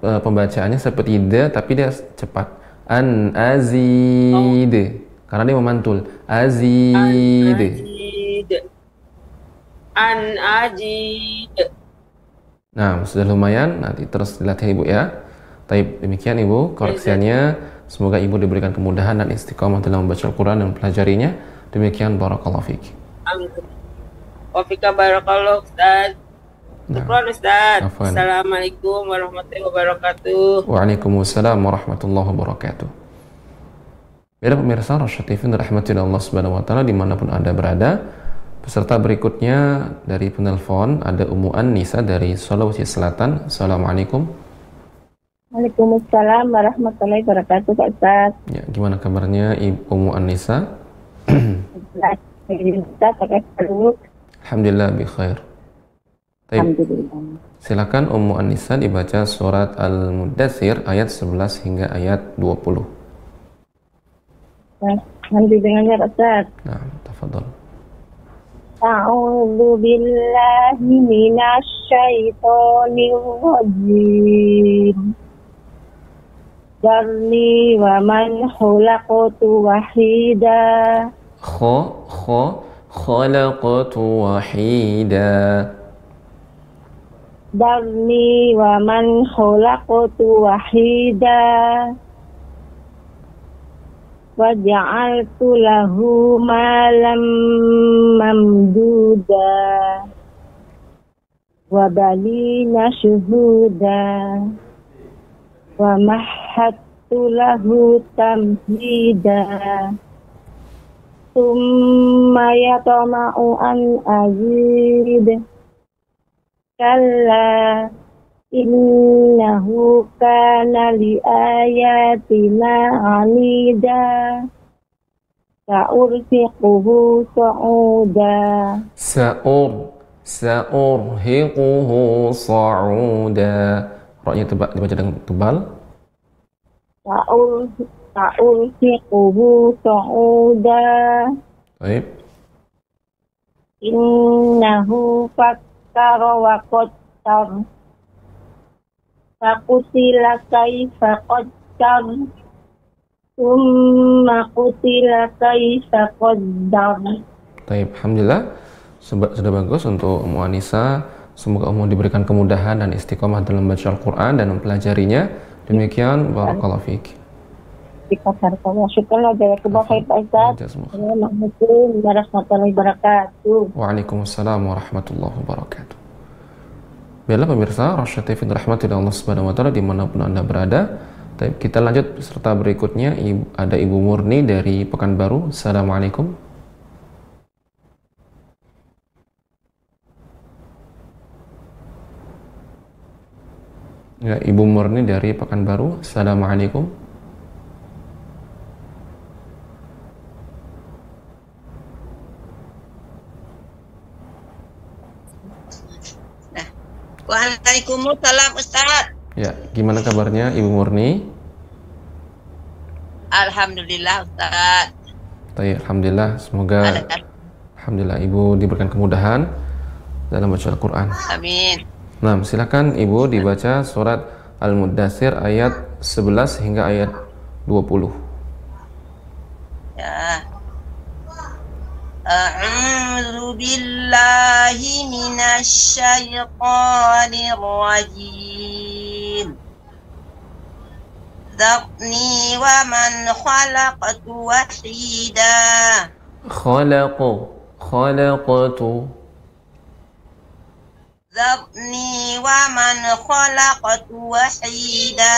pembacaannya seperti d tapi dia cepat. An azid. Karena dia memantul. Azid. An azid. Nah, sudah lumayan, nanti terus dilatih Ibu ya. Taib, demikian Ibu koreksiannya. Semoga Ibu diberikan kemudahan dan istiqomah dalam membaca Al-Quran dan mempelajarinya. Demikian, barakallahu fiik. Amin. Wa fika barakallahu Ustaz. Syukran Ustaz. Assalamualaikum warahmatullahi wabarakatuh. Waalaikumsalam warahmatullahi wabarakatuh. Bila pemirsa Rasyad TV dirahmati Allah Subhanahu wa taala dimanapun Anda berada, Peserta berikutnya dari penelpon ada Ummu An-Nisa dari Sulawesi Selatan. Assalamualaikum. Waalaikumsalam warahmatullahi wabarakatuh, Pak Ustaz. Ya, gimana kabarnya Ummu An-Nisa? Alhamdulillah bi khair. Alhamdulillah. Silakan Ummu An-Nisa dibaca surat Al-Muddatsir ayat 11 hingga ayat 20. Alhamdulillah ya Pak Ustaz. Nah, tafadhol. A'udzu billahi minasy syaithanir rajim. Darni wa man khalaqtu wahida. Khalaqtu wahida. Darni wa man khalaqtu wahida. Wa ja'altu lahu malam mamduda. Wa banina syuhuda. Wa mahattu lahu tamhida. Summa yatama'u an azid. Kalla innahu kana li ayatina anida. Sa'urhiquhu sa'uda. Sa'urhiquhu sa'uda. Roknya dibaca dengan tebal. Sa'urhiquhu sa'uda. Baik. Innahu fakkara wa qaddar. Fakutila kaifa qaddar. Summa kutila kaifa qaddar. Baik, alhamdulillah. Sudah bagus untuk Ummu An-Nisa. Semoga Ummu diberikan kemudahan dan istiqomah dalam baca Al-Quran dan mempelajarinya. Demikian, barakallahu fiik. Syukurlah jazakallahu khair Pak Ustaz. Assalamualaikum warahmatullahi wabarakatuh. Waalaikumsalam warahmatullahi wabarakatuh. Baiklah pemirsa, Rasyad TV dirahmati oleh Allah Subhanahu wa taala dimanapun Anda berada. Kita lanjut peserta berikutnya, ada Ibu Murni dari Pekanbaru. Assalamualaikum. Ya, Ibu Murni dari Pekanbaru. Assalamualaikum. Waalaikumsalam Ustaz. Ya, gimana kabarnya Ibu Murni? Alhamdulillah Ustaz. Alhamdulillah, semoga alhamdulillah Ibu diberikan kemudahan dalam baca Al-Quran. Amin. Nah, silakan Ibu dibaca surat Al-Muddatsir ayat 11 hingga ayat 20. Ya. A'udzu billahi minasy syaithanir rajim. Dzarni wa man khalaqtu wahida. Khalaqtu. Dzarni wa man khalaqtu wahida.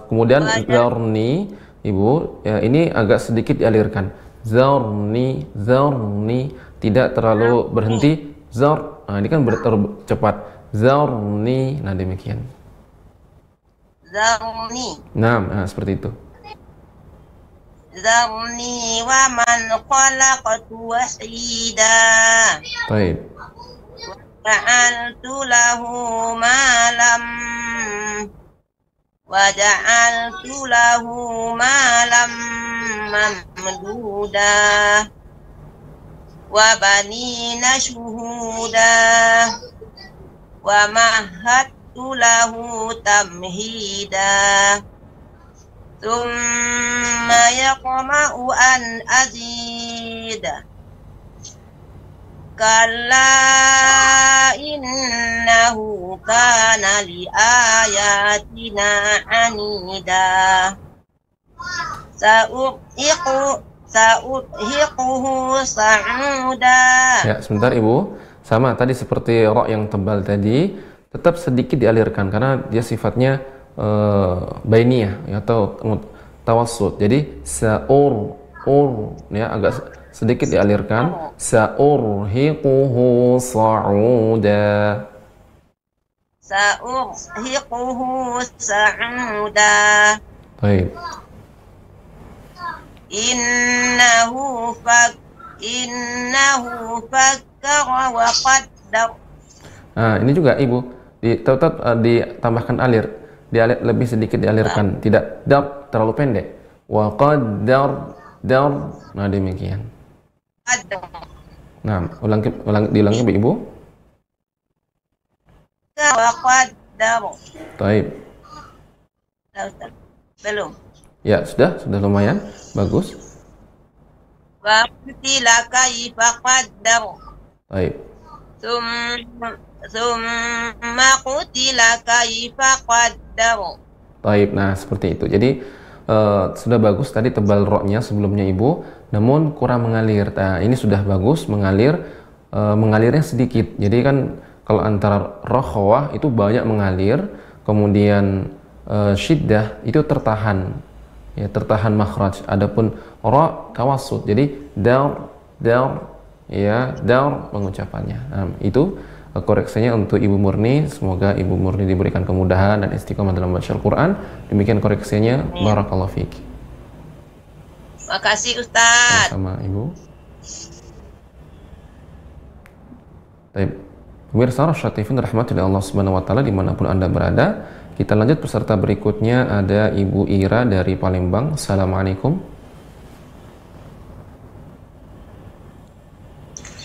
Kemudian dzarni, Ibu, ya, ini agak sedikit dialirkan. Zarni, tidak terlalu berhenti. Nah, ini kan terlalu cepat. Zarni, nah demikian. Zarni. Nah, seperti itu. Zarni wa man khalaqtu wahida. Baik. Ja'altu lahu malam mamduda wa banina syuhuda wa mahattu lahu tamhida thumma yaqma'u an azid. Kalla innahu kana li ayatina anida. Sa'urhiquhu sa'uda. Ya, sebentar Ibu. Sama tadi seperti ro yang tebal tadi, tetap sedikit dialirkan karena dia sifatnya bainiyah ya, atau tawassut. Jadi sa'ur ya agak sedikit dialirkan. Sa'urhiquhu sa'uda. Sa'urhiquhu sa'uda. Baik. Innahu fakkara wa qaddar. Nah, ini juga Ibu tetap ditambahkan alir, lebih sedikit dialirkan, tidak dab terlalu pendek. Wa qaddar dar. Nah, demikian. Nah, diulangi Ibu. Wa qaddar. Baik. Belum. Ya, sudah lumayan. Bagus. Wa qutila kaifa qaddar. Baik. Summa qutila kaifa qaddar. Baik, nah seperti itu. Jadi sudah bagus tadi tebal roknya sebelumnya Ibu, namun kurang mengalir. Nah, ini sudah bagus mengalir, mengalirnya sedikit. Jadi kan kalau antara rokhawah itu banyak mengalir, kemudian syiddah itu tertahan, ya tertahan makhraj. Adapun ra tawassut. Jadi dar ya dar pengucapannya. Nah, itu koreksinya untuk Ibu Murni. Semoga Ibu Murni diberikan kemudahan dan istiqomah dalam baca Al-Quran. Demikian koreksinya. Barakallahu fiik. Makasih Ustaz. Sama Ibu. Baik. Pemirsa Rasyatifin rahmatullahi Allah Subhanahu wa taala dimanapun Anda berada, kita lanjut peserta berikutnya. Ada Ibu Ira dari Palembang. Assalamualaikum.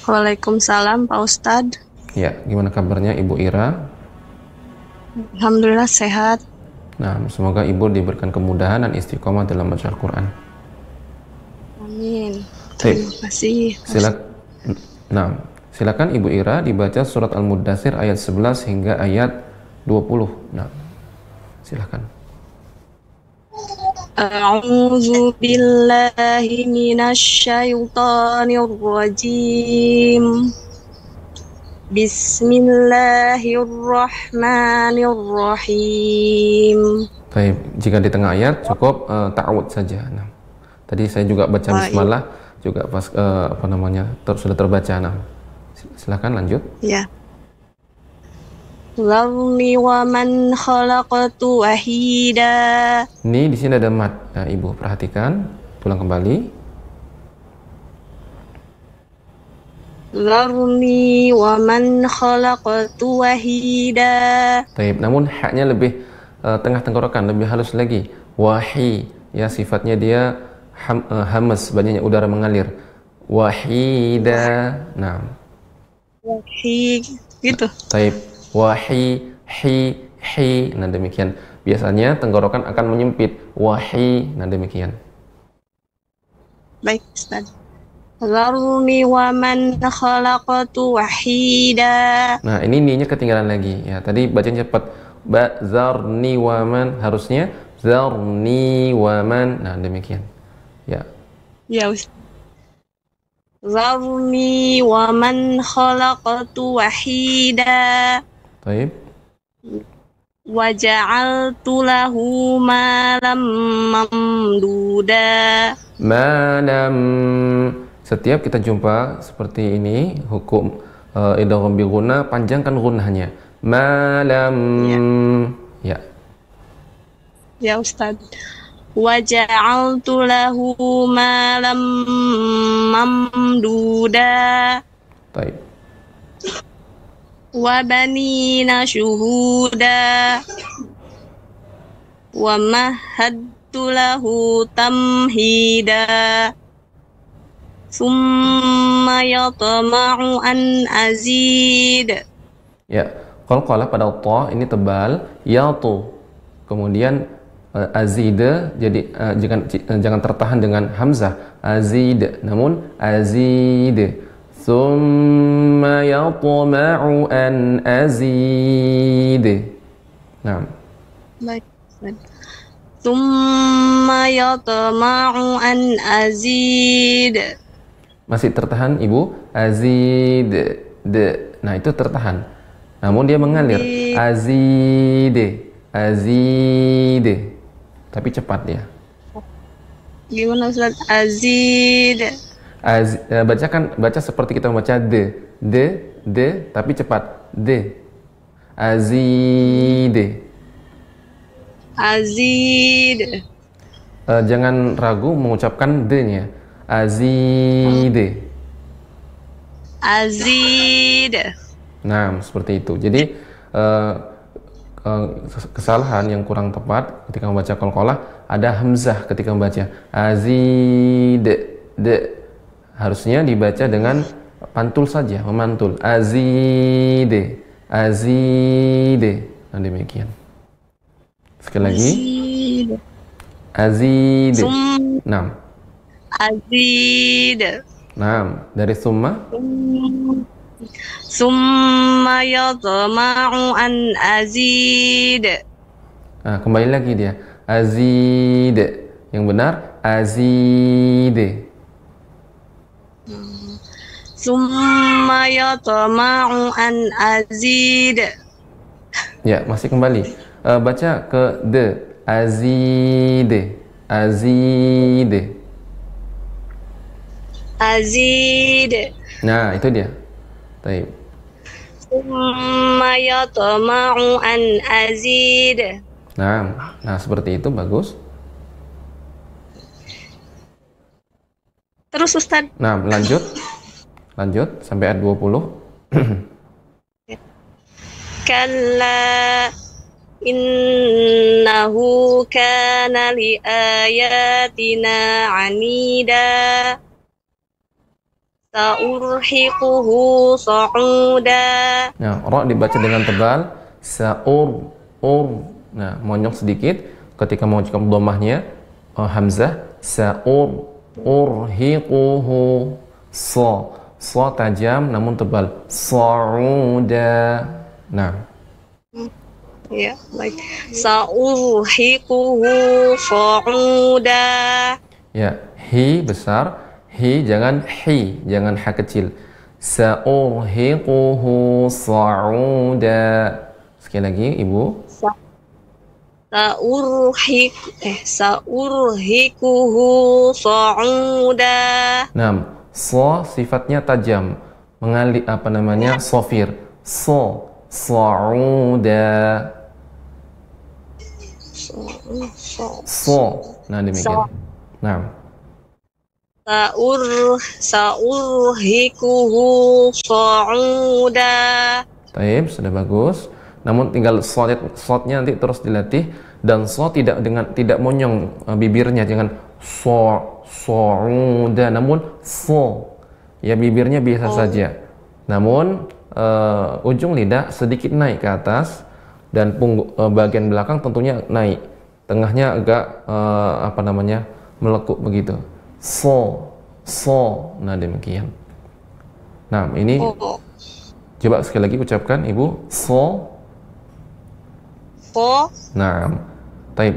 Waalaikumsalam Pak Ustadz. Ya, gimana kabarnya Ibu Ira? Alhamdulillah sehat. Nah, semoga Ibu diberikan kemudahan dan istiqomah dalam baca Al-Quran. Amin. Terima kasih. Silakan Ibu Ira dibaca surat Al-Muddatsir ayat 11 hingga ayat 20. Nah, silakan. A'udzu billahi minasy syaithanir rajim. Bismillahirrahmanirrahim. Baik, jika di tengah ayat cukup ta'awud saja. Nah, tadi saya juga baca bismillah juga pas sudah terbaca. Nah, silakan lanjut. Ya. Zarni wa man khalaqtu wahida. Ini di sini ada mat. Nah, Ibu perhatikan, ulang kembali. Zarni wa man khalaqtu wahida. Baik, namun haknya lebih tengah tenggorokan, lebih halus lagi. Wahi, ya sifatnya dia hamas, banyaknya udara mengalir. Wahida. Nah. Wahi gitu. Baik. Wahi, hi. Nah, demikian. Biasanya tenggorokan akan menyempit. Wahi. Nah, demikian. Baik, Ustaz. Zarni wa man khalaqtu wahida. Nah, ini ni-nya ketinggalan lagi. Ya, tadi bacanya cepat. Zarni wa man, harusnya zarni wa man. Nah, demikian. Ya. Ya, Ustaz. Zarni wa man khalaqtu wahida. Baik. Wa ja'altu lahu malam mamduda. Malam. Setiap kita jumpa seperti ini, hukum idgham bi gunah, panjangkan gunnahnya. Malam. Ya. Ya, Ustaz. Wa ja'altu lahu malam mamduda. Baik. Wa banina syuhuda. Wa mahadtu lahu tamhida. Summa yatma'u an azid. Ya, qalqalah pada ta ini tebal, yatu. Kemudian azid jadi jangan tertahan dengan hamzah. Azid, namun azid. Summa yatma'u an azid. Nah. Baik. Summa yatma'u an azid. Masih tertahan Ibu? Azid. Nah, itu tertahan. Namun dia mengalir. Azid. Tapi cepat dia. Gimana Ustaz? Azid. Baca seperti kita membaca de, tapi cepat. De. Azid. Azid. Jangan ragu mengucapkan d-nya. Azid. Azid. Nah, seperti itu. Jadi kesalahan yang kurang tepat ketika membaca qalqalah, ada hamzah ketika membaca azid. Harusnya dibaca dengan pantul saja, memantul. Azid. Azid. Nah, demikian. Sekali lagi. Azid. Nah. Azid. Nah, dari summa. Summa yatma'u an azid. Nah, kembali lagi dia. Azid. Yang benar azid. Summa yatma'u an azid. Ya, masih kembali. Baca ke de. Azid. Azid. Azid. Nah, itu dia. Baik. Summa yatma'u an azid. Nah, seperti itu bagus. Terus Ustaz. Nah, lanjut sampai ayat 20. Kalla innahu kana li ayatina anida. Sa'urhiquhu sa'uda. Nah, ra dibaca dengan tebal. Nah, monyong sedikit ketika mau mengucapkan dhammahnya, hamzah. Urhiquhu. Sa tajam namun tebal. Sa'uda. Nah. Ya, baik. Sa'urhiquhu sa'uda. Ya, hi besar, jangan ha kecil. Sa'urhiquhu sa'uda. Sekali lagi, Ibu. Sa'urhiquhu sa'uda. Nah, so sifatnya tajam, mengalir sofir. Sa'uda. Nah, demikian. Nah. Sa'urhiquhu sa'uda. Baik, sudah bagus. Namun tinggal shotnya nanti terus dilatih, dan tidak monyong bibirnya, jangan sa'uda, namun ya bibirnya biasa saja. Namun ujung lidah sedikit naik ke atas, dan bagian belakang tentunya naik, tengahnya agak melekuk begitu. Nah, demikian. Nah, ini coba sekali lagi ucapkan, Ibu. Nah, taib.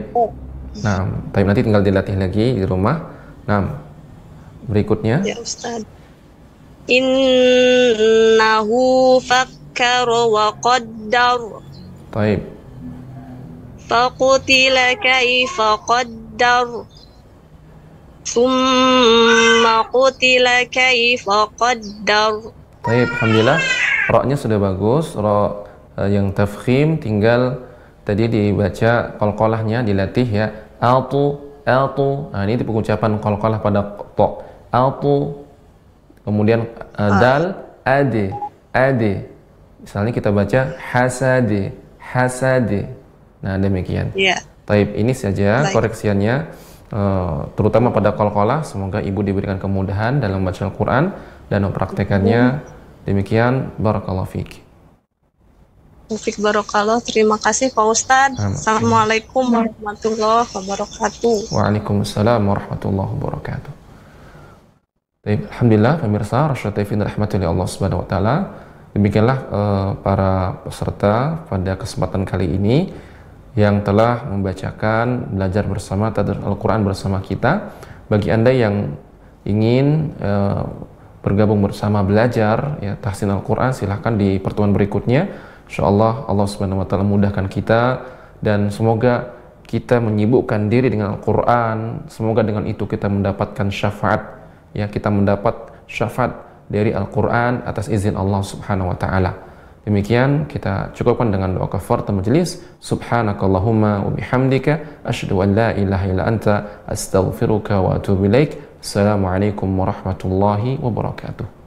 Nanti tinggal dilatih lagi di rumah. Nah, berikutnya. Ya, Ustaz. Innahu fakkara wa qaddar. Taib. Faqutila kaifa qaddar. Summa qutila kaifa qaddar. Taib, alhamdulillah. Ra-nya sudah bagus. Ra yang tafkhim, tinggal tadi dibaca qalqalahnya, dilatih ya. Altu. Nah, ini pengucapan qalqalah pada to. Altu. Kemudian dal, ade. Misalnya kita baca hasade. Nah, demikian. Iya. Taib, ini saja koreksiannya, terutama pada qalqalah. Semoga Ibu diberikan kemudahan dalam membaca Al-Quran dan mempraktekannya. Demikian, barakallahu fiik. Taufik barakallah. Terima kasih Pak Ustadz. Assalamualaikum warahmatullahi wabarakatuh. Waalaikumsalam warahmatullahi wabarakatuh. Baik, alhamdulillah pemirsa Rasyad TV dirahmati oleh Allah Subhanahu wa taala. Demikianlah para peserta pada kesempatan kali ini yang telah membacakan, belajar bersama tadabbur Al-Qur'an bersama kita. Bagi Anda yang ingin bergabung bersama belajar ya tahsin Al-Qur'an, silahkan di pertemuan berikutnya. Insyaallah Allah Subhanahu wa taala mudahkan kita, dan semoga kita menyibukkan diri dengan Al-Qur'an. Semoga dengan itu kita mendapatkan syafaat ya kita mendapat syafaat dari Al-Quran atas izin Allah Subhanahu wa Ta'ala. Demikian kita cukupkan dengan doa kafaratul majelis. Subhanakallahumma wa bihamdika asyhadu an la ilaha illa anta astaghfiruka wa atubu ilaik. Assalamualaikum warahmatullahi wabarakatuh.